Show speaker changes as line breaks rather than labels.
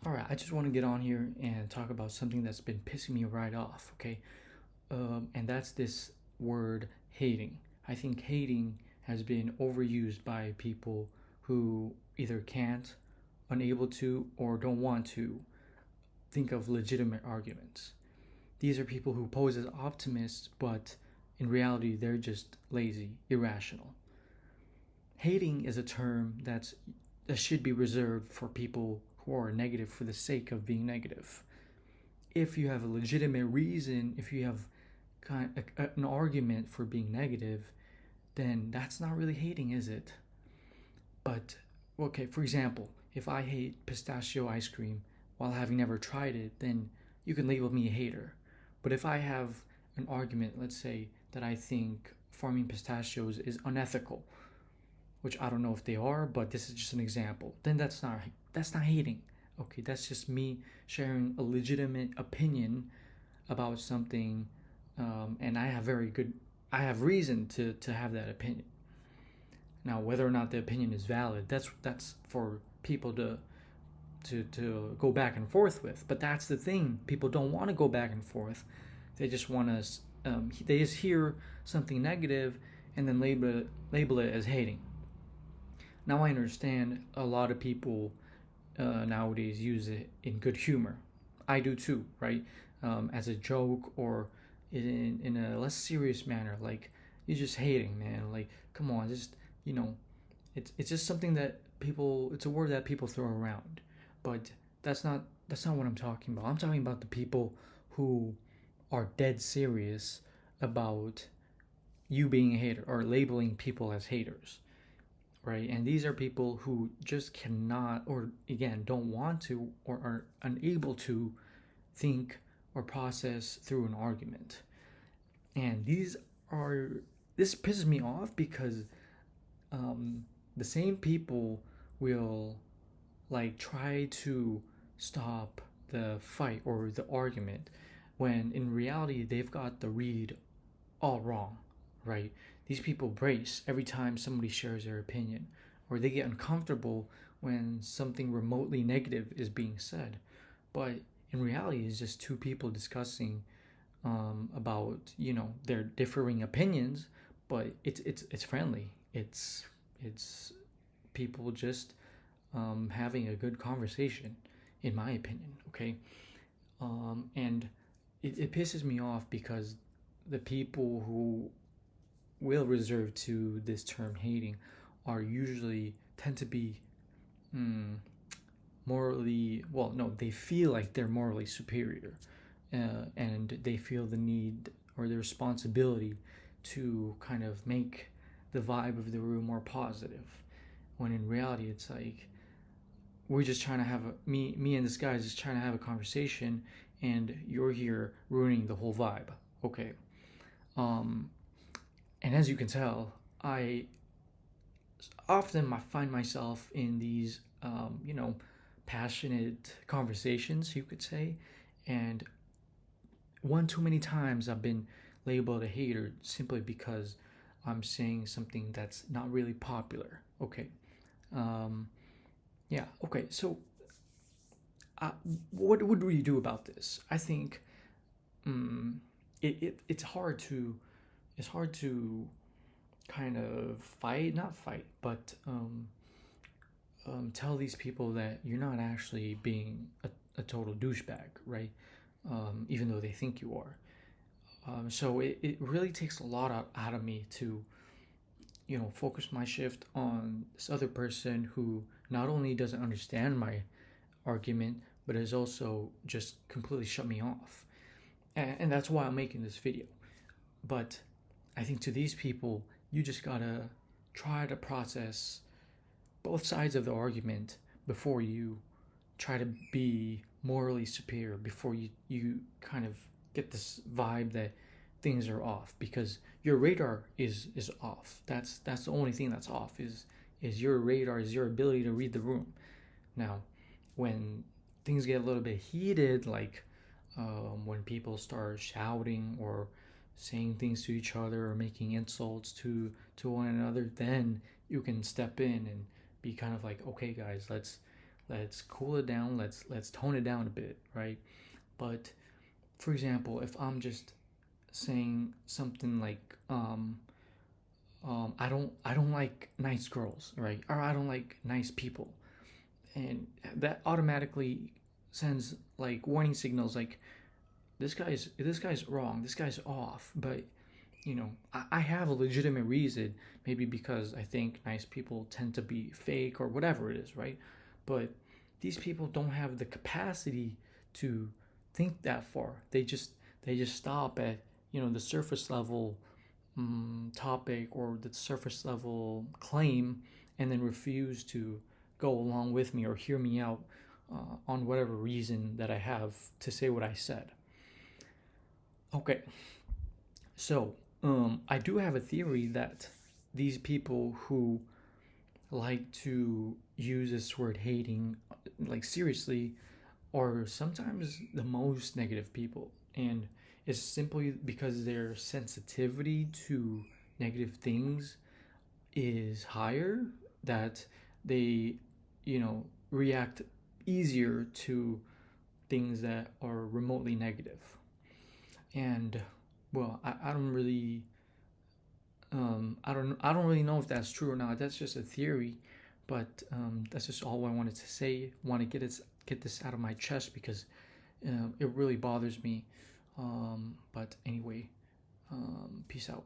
All right, I just want to get on here and talk about something that's been pissing me right off, okay? And that's this word hating. I think hating has been overused by people who either can't, unable to, or don't want to think of legitimate arguments. These are people who pose as optimists, but in reality, they're just lazy, irrational. Hating is a term that should be reserved for people who are negative for the sake of being negative. If you have a legitimate reason, if you have an argument for being negative, then that's not really hating, is it? But, okay, for example, if I hate pistachio ice cream while having never tried it, then you can label me a hater. But if I have an argument, let's say, that I think farming pistachios is unethical, which I don't know if they are, but this is just an example, then that's not hating. Okay, that's just me sharing a legitimate opinion about something, and I have reason to have that opinion. Now, whether or not the opinion is valid, that's for people to go back and forth with. But that's the thing, people don't want to go back and forth. They just want to. They just hear something negative and then label it as hating. Now I understand a lot of people nowadays use it in good humor. I do too, right? As a joke or in a less serious manner. Like, you're just hating, man. Like, come on, just, it's just something that people, it's a word that people throw around. But that's not what I'm talking about. I'm talking about the people who are dead serious about you being a hater or labeling people as haters, right? And these are people who just cannot, or again, don't want to, or are unable to think or process through an argument. And this pisses me off because um, the same people will like try to stop the fight or the argument when in reality they've got the read all wrong, right? These people brace every time somebody shares their opinion, or they get uncomfortable when something remotely negative is being said. But in reality, it's just two people discussing about their differing opinions, but it's friendly. It's people just having a good conversation, in my opinion. Okay, and it pisses me off because the people who will reserve to this term hating are usually tend to be mm, morally, well, no, they feel like they're morally superior, and they feel the need or the responsibility to kind of make the vibe of the room more positive, when in reality it's like we're just trying to have me and this guy is just trying to have a conversation, and you're here ruining the whole vibe. Okay. um and as you can tell, I often find myself in these passionate conversations, you could say. And one too many times I've been labeled a hater simply because I'm saying something that's not really popular. Okay. um yeah, okay, so uh, what would we do about this? I think um, it's hard to kind of fight, not fight, but tell these people that you're not actually being a total douchebag, right? Even though they think you are. So it really takes a lot out of me to, focus my shift on this other person who not only doesn't understand my argument, but has also just completely shut me off. And that's why I'm making this video. But I think to these people, you just gotta try to process both sides of the argument before you try to be morally superior, before you kind of get this vibe that things are off, because your radar is off. That's the only thing that's off, is your radar, is your ability to read the room. Now, when things get a little bit heated, like when people start shouting or saying things to each other or making insults to one another, then you can step in and be kind of like, okay, guys, let's cool it down, let's tone it down a bit, right? But for example, if I'm just saying something like I don't like nice girls, right? Or I don't like nice people, and that automatically sends like warning signals like this guy's wrong, this guy's off. But I have a legitimate reason, maybe because I think nice people tend to be fake or whatever it is, right? But these people don't have the capacity to think that far. They just stop at the surface level topic or the surface level claim, and then refuse to go along with me or hear me out on whatever reason that I have to say what I said. Okay, so I do have a theory that these people who like to use this word hating like seriously are sometimes the most negative people, and it's simply because their sensitivity to negative things is higher, that they react easier to things that are remotely negative. And well, I don't really I don't really know if that's true or not. That's just a theory, but that's just all I wanted to say. Want to get this out of my chest because it really bothers me. But anyway, peace out.